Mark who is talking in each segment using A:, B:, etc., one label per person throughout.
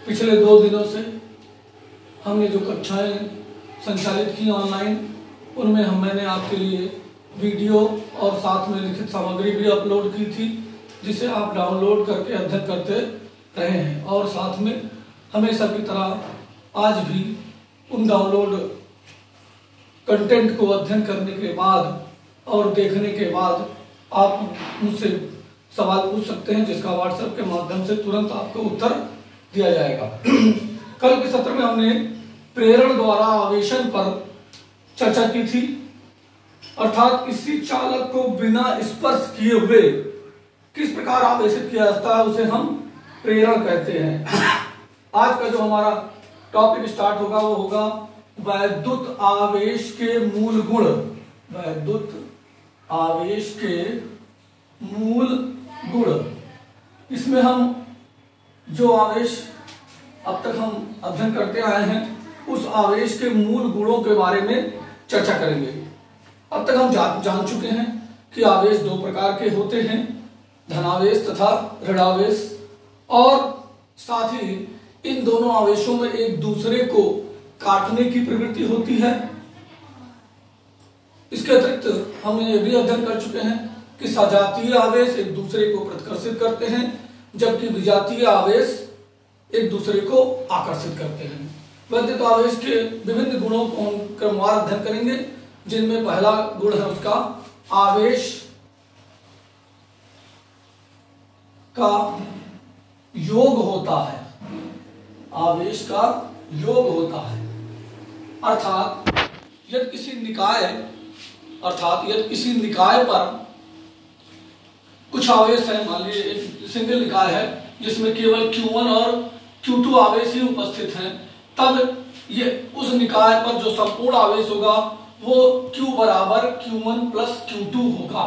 A: पिछले 2 दिनों से हमने जो कक्षाएं संचालित की ऑनलाइन, उनमें मैंने आपके लिए वीडियो और साथ में लिखित सामग्री भी अपलोड की थी, जिसे आप डाउनलोड करके अध्ययन करते रहे हैं। और साथ में हमेशा की तरह आज भी उन डाउनलोड कंटेंट को अध्ययन करने के बाद और देखने के बाद आप मुझसे सवाल पूछ सकते हैं, जिसका व्हाट्सएप के माध्यम से तुरंत आपको उत्तर दिया जाएगा। कल के सत्र में हमने प्रेरण द्वारा आवेशन पर चर्चा की थी, अर्थात किसी चालक को बिना स्पर्श किए हुए किस प्रकार आवेशित किया जाता है, उसे हम प्रेरण कहते हैं। आज का जो हमारा टॉपिक स्टार्ट होगा वो होगा वैद्युत आवेश के मूल गुण। वैद्युत आवेश के मूल गुण। इसमें हम जो आवेश अब तक हम अध्ययन करते आए हैं, उस आवेश के मूल गुणों के बारे में चर्चा करेंगे। अब तक हम जान चुके हैं कि आवेश 2 प्रकार के होते हैं, धनावेश तथा ऋणावेश, और साथ ही इन दोनों आवेशों में एक दूसरे को काटने की प्रवृत्ति होती है। इसके अतिरिक्त हम ये भी अध्ययन कर चुके हैं कि सजातीय आवेश एक दूसरे को प्रतिकर्षित करते हैं, जबकि विजातीय आवेश एक दूसरे को आकर्षित करते हैं। वैद्युत आवेश के विभिन्न गुणों को हम क्रमवार अध्ययन करेंगे, जिनमें पहला गुण है उसका आवेश का योग होता है। आवेश का योग होता है, अर्थात यदि किसी निकाय पर कुछ आवेश है, मान लीजिए एक सिंगल निकाय है जिसमें केवल Q1 और Q2 आवेश ही उपस्थित हैं, तब ये उस निकाय पर जो संपूर्ण आवेश होगा वो Q बराबर Q1 प्लस Q2 होगा।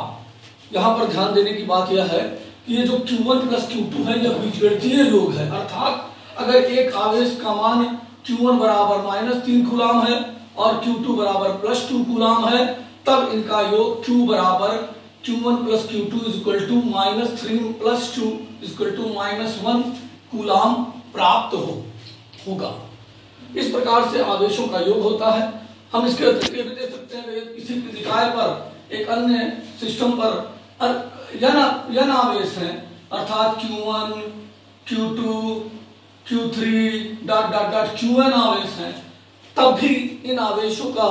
A: यहाँ पर ध्यान देने की बात यह है कि ये जो Q1 प्लस Q2 है यह बीजगणितीय योग है, अर्थात अगर एक आवेश का मान Q1 बराबर -3 कूलाम है और Q2 बराबर +2 कूलाम है, तब इनका योग Q बराबर Q1 प्लस Q2 -3 + 2 -1 कूलाम प्राप्त होगा। इस प्रकार से आवेशों का योग होता है। हम इसके अतिरिक्त भी देख सकते हैं कि किसी निकाय पर एक अन्य सिस्टम पर यन आवेश है, अर्थात Q1, Q2, Q3 ... Qn आवेश है, तब भी इन आवेशों का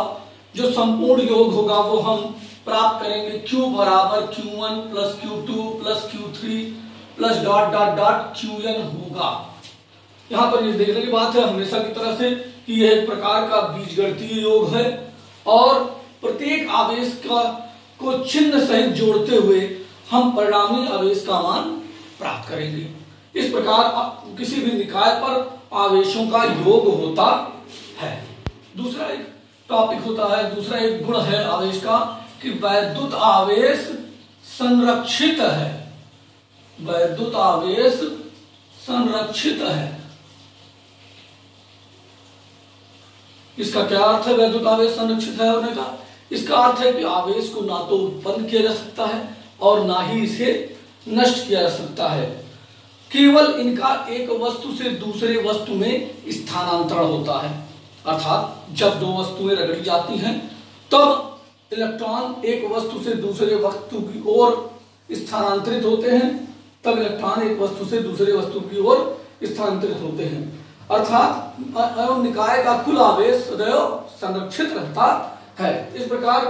A: जो संपूर्ण योग होगा वो हम प्राप्त करेंगे Q बराबर Q1 plus Q2 plus Q3 plus ... Qn होगा। यहाँ पर ये देखने की बात है हमेशा की तरह से कि यह एक प्रकार का बीजगणितीय योग है, और प्रत्येक आवेश को चिन्ह सहित जोड़ते हुए हम परिणामी आवेश का मान प्राप्त करेंगे। इस प्रकार किसी भी निकाय पर आवेशों का योग होता है। दूसरा एक टॉपिक होता है, दूसरा एक गुण है आवेश का कि वैद्युत आवेश संरक्षित है। वैद्युत आवेश संरक्षित है। इसका क्या अर्थ है वैद्युत आवेश संरक्षित है होने का? इसका अर्थ है कि आवेश को ना तो उत्पन्न किया जा सकता है और ना ही इसे नष्ट किया जा सकता है। केवल इनका एक वस्तु से दूसरे वस्तु में स्थानांतरण होता है, अर्थात जब 2 वस्तुएं रगड़ी जाती हैं तब इलेक्ट्रॉन एक वस्तु से दूसरे वस्तु की ओर स्थानांतरित होते हैं, तब इलेक्ट्रॉन एक वस्तु से दूसरे वस्तु की ओर स्थानांतरित होते हैं, अर्थात निकाय का कुल आवेश सदैव संरक्षित रहता है। इस प्रकार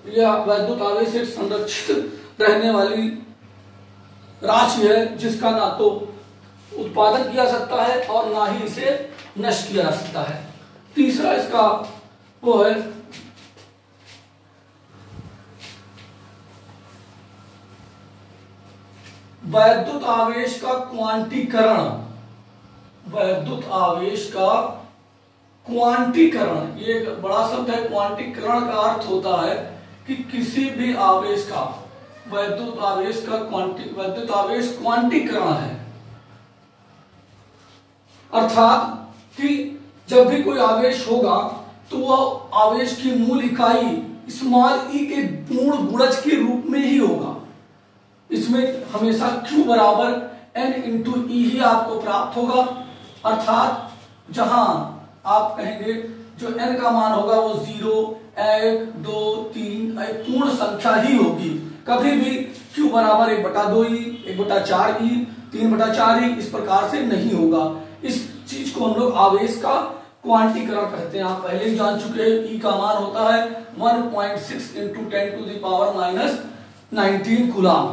A: यह वैद्युत आवेश एक संरक्षित रहने वाली राशि है, जिसका ना तो उत्पादन किया जा सकता है और ना ही इसे नष्ट किया जा सकता है। तीसरा इसका वो है वैद्युत आवेश का क्वांटीकरण। वैद्युत आवेश का क्वांटीकरण, ये एक बड़ा शब्द है। क्वांटीकरण का अर्थ होता है कि किसी भी आवेश का वैद्युत आवेश क्वांटीकरण है, अर्थात कि जब भी कोई आवेश होगा तो वह आवेश की मूल इकाई स्मॉल e के पूर्ण गुणज के रूप में ही होगा। इसमें हमेशा Q बराबर N × E ही आपको प्राप्त होगा। अर्थात जहां आप कहेंगे जो n का मान होगा वो 0, 1, 2, 3 एक पूर्ण संख्या ही होगी। कभी भी q बराबर 1/2e, 1/4e, 3/4e इस प्रकार से नहीं होगा। इस चीज को हम लोग आवेश का क्वांटीकरण कहते हैं। आप पहले ही जान चुके हैं E का मान होता है 1.6 × 10⁻⁹ कूलाम।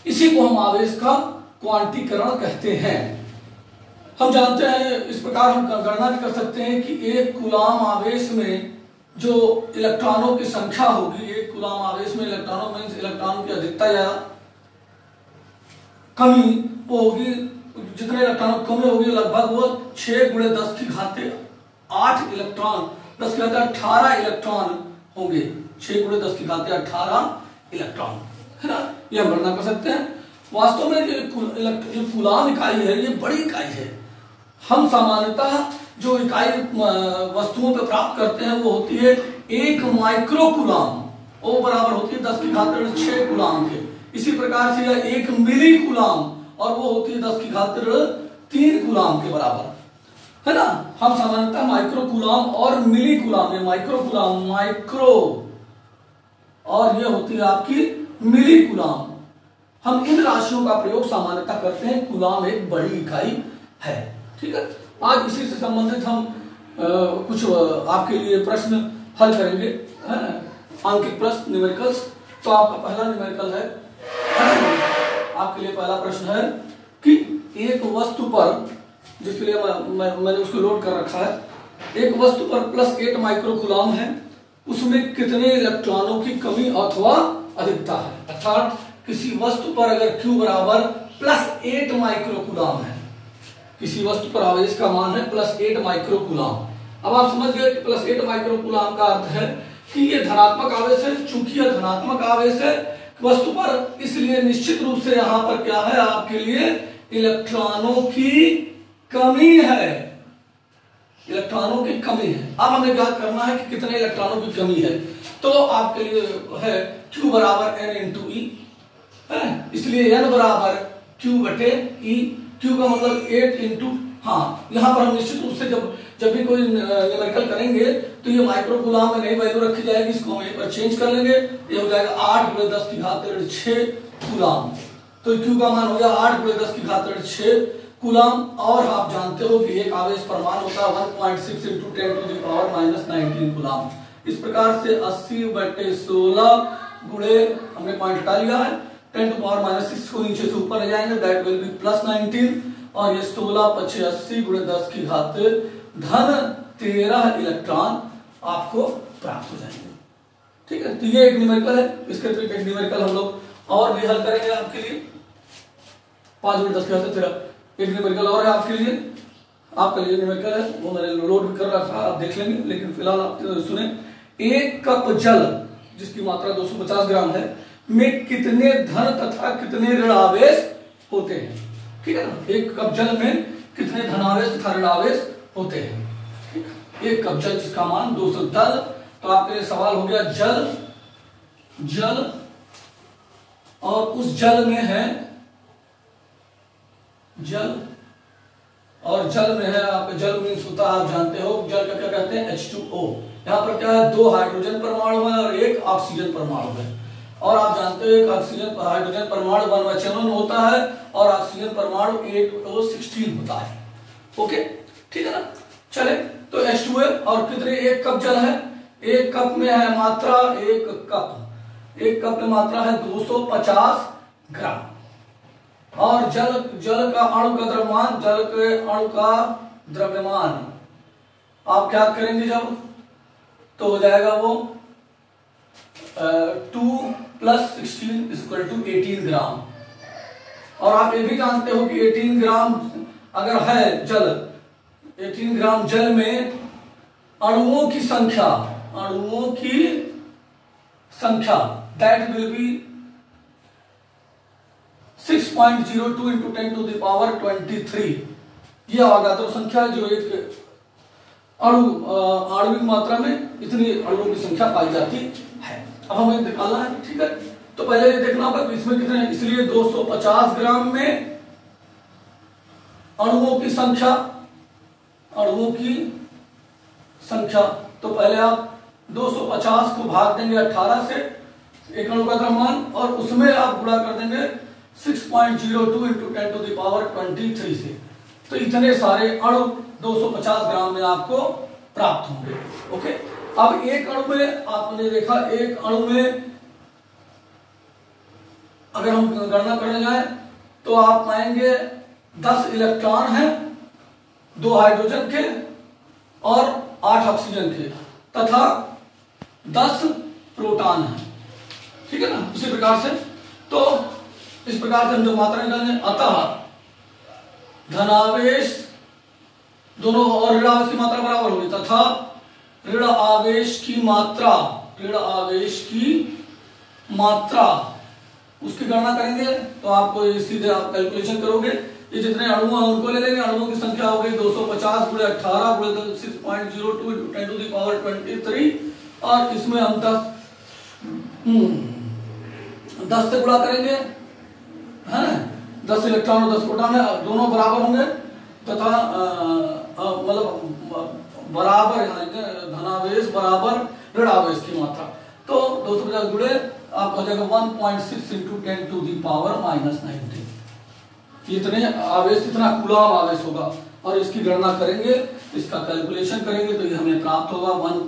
A: इसी को हम आवेश का क्वांटीकरण कहते हैं। हम जानते हैं इस प्रकार हम गणना भी कर सकते हैं कि एक कूलाम आवेश में जो इलेक्ट्रॉनों की संख्या होगी, एक कूलाम आवेश में इलेक्ट्रॉनों मींस इलेक्ट्रॉन की अधिकता या कमी वो होगी, जितने इलेक्ट्रॉनों की कमी होगी लगभग वो 6 × 10⁸ इलेक्ट्रॉन, 10⁸ इलेक्ट्रॉन होंगे। 6 × 10⁸ इलेक्ट्रॉन, है ना, ये हम गणना कर सकते हैं। वास्तव में जो कूलाम इकाई है ये बड़ी इकाई है। हम सामान्यतः जो इकाई वस्तुओं पे प्राप्त करते हैं वो होती है 1 माइक्रो कूलाम, वो बराबर होती है 10⁶ कूलाम के। इसी प्रकार से यह 1 मिली कूलाम और वो होती है 10⁻³ कूलाम के बराबर, है ना। हम सामान्यतः माइक्रो कूलाम और मिली कूलाम में माइक्रो कूलाम माइक्रो और ये होती है आपकी मिली कूलाम। हम इन राशियों का प्रयोग सामान्यतः करते हैं। कूलाम एक बड़ी इकाई है, ठीक है। आज इसी से संबंधित हम कुछ आपके लिए प्रश्न हल करेंगे, है ना, आंकिक प्रश्न, न्यूमेरिकल्स। तो आपका पहला न्यूमेरिकल है, आपके लिए पहला प्रश्न है कि एक वस्तु पर, जिसके लिए मैंने उसको लोड कर रखा है, एक वस्तु पर +8 माइक्रो कूलाम है, उसमें कितने इलेक्ट्रॉनों की कमी अथवा अधिकता है। अर्थात किसी वस्तु पर अगर Q बराबर +8 माइक्रो कूलाम है, किसी वस्तु पर आवेश का मान है +8 माइक्रो कूलाम। अब आप समझ गए कि +8 माइक्रो कूलाम का अर्थ है कि ये धनात्मक आवेश है। चूंकि यह धनात्मक आवेश है वस्तु पर, इसलिए निश्चित रूप से यहां पर क्या है आपके लिए इलेक्ट्रॉनों की कमी है, इलेक्ट्रॉनों की कमी है। अब हमें ज्ञात करना है कि कितने इलेक्ट्रॉनों की कमी है। तो आपके लिए है Q बराबर N × E है, इसलिए N बराबर Q/E। Q का मतलब 8 × हाँ, यहाँ पर हम निश्चित रूप से जब भी कोई न्यूमेरिकल करेंगे तो ये माइक्रो कूलाम में नई वैल्यू रखी जाएगी, इसको हम एक बार चेंज कर लेंगे, ये हो जाएगा 8 × 10⁻6 कूलाम। तो Q का मान हो गया 8 × 10⁻6 कूलाम। और आप जानते हो कि एक आवेश परमाणु होता है 1.6 × 10⁻⁻19 कूलाम। इस प्रकार से 80/16 गुणे हमने पॉइंट हटा लिया है, 10⁻⁻6 को नीचे से ऊपर ले जाएंगे, दैट विल बी +19 और ये 16 × 5 80 × 10⁻13 इलेक्ट्रॉन आपको प्राप्त हो जाएंगे, ठीक है। तो ये एक न्यूमेरिकल है। इसके अतिरिक्त एक न्यूमेरिकल हम लोग और भी हल करेंगे आपके लिए। 5 × 10⁻13 एक न्यूमेरिकल और है आपके लिए, आपके लिए न्यूमेरिकल है, वो मैंने लोड कर रखा, आप देख लेंगे, लेकिन फिलहाल आप सुने। 1 कप जल जिसकी मात्रा 250 ग्राम है में कितने धन तथा कितने ऋण आवेश होते हैं, ठीक है ना। 1 कप जल में कितने धनावेश तथा ऋण आवेश होते हैं, ठीक है। 1 कप जल जिसका मान 210। तो आपके लिए सवाल हो गया जल और उस जल में है आपका जल मीन्स होता है, आप जानते हो जल का क्या कहते हैं, H2O। यहाँ पर क्या है, 2 हाइड्रोजन परमाणु है और 1 ऑक्सीजन परमाणु है। और आप जानते हो एक हाइड्रोजन परमाणु 1H1 होता है और ऑक्सीजन परमाणु 8O16 होता है, ओके, ठीक है ना। चले तो H2O और कितने, 1 कप जल है, 1 कप में है मात्रा, 1 कप में मात्रा है 250 ग्राम। और जल का अणु का द्रव्यमान, जल के अणु का द्रव्यमान आप क्या करेंगे जब, तो हो जाएगा वो 2 + 16 = 18 ग्राम। और आप ये भी जानते हो कि 18 ग्राम अगर है जल, 18 ग्राम जल में अणुओं की संख्या दैट विल बी 6.02 × 10⁻23। यह अवगाद्रो संख्या जो एक आणविक मात्रा में इतनी अणुओं की संख्या पाई जाती है। अब हमें निकालना है, ठीक है। तो पहले ये देखना होगा कि इसमें कितने, इसलिए 250 ग्राम में अणुओं की संख्या, अणुओं की संख्या, तो पहले आप 250 को भाग देंगे 18 से, एक अणु का द्रव्यमान, और उसमें आप गुणा कर देंगे 6.02 इंटू 10 टू द पावर 23 से। तो इतने सारे अणु 250 ग्राम में आपको प्राप्त होंगे। ओके, अब एक अणु में आपने देखा, एक अणु में अगर हम गणना करने जाए तो आप पाएंगे 10 इलेक्ट्रॉन हैं, 2 हाइड्रोजन के और 8 ऑक्सीजन के, तथा 10 प्रोटॉन हैं। ठीक है ना। उसी प्रकार से, तो इस प्रकार से हम जो मात्राएं जाने, अतः धनावेश दोनों और ऋण आवेश की मात्रा बराबर होगी, तथा ऋण आवेश की मात्रा, ऋण आवेश की मात्रा उसकी गणना करेंगे। तो आपको ये सीधे आप कैलकुलेशन करोगे, ये जितने अणु हैं उनको ले लेंगे, अणुओं की संख्या हो गई 250 गुणे 18 गुणे 6.02 इंटू 10 टू द पावर 23, और इसमें हम 10 से गुणा करेंगे, है ना। 10 इलेक्ट्रॉन और 10 प्रोटॉन है, दोनों बराबर होंगे, तथा मतलब बराबर धनावेश बराबर ऋण आवेश की मात्रा। तो 250 गुणे आपका हो जाएगा 1.6 इंटू 10 टू दी पावर -19। इतने आवेश, इतना कूलम आवेश होगा, और इसकी गणना करेंगे, इसका कैलकुलेशन करेंगे तो ये हमें प्राप्त होगा 1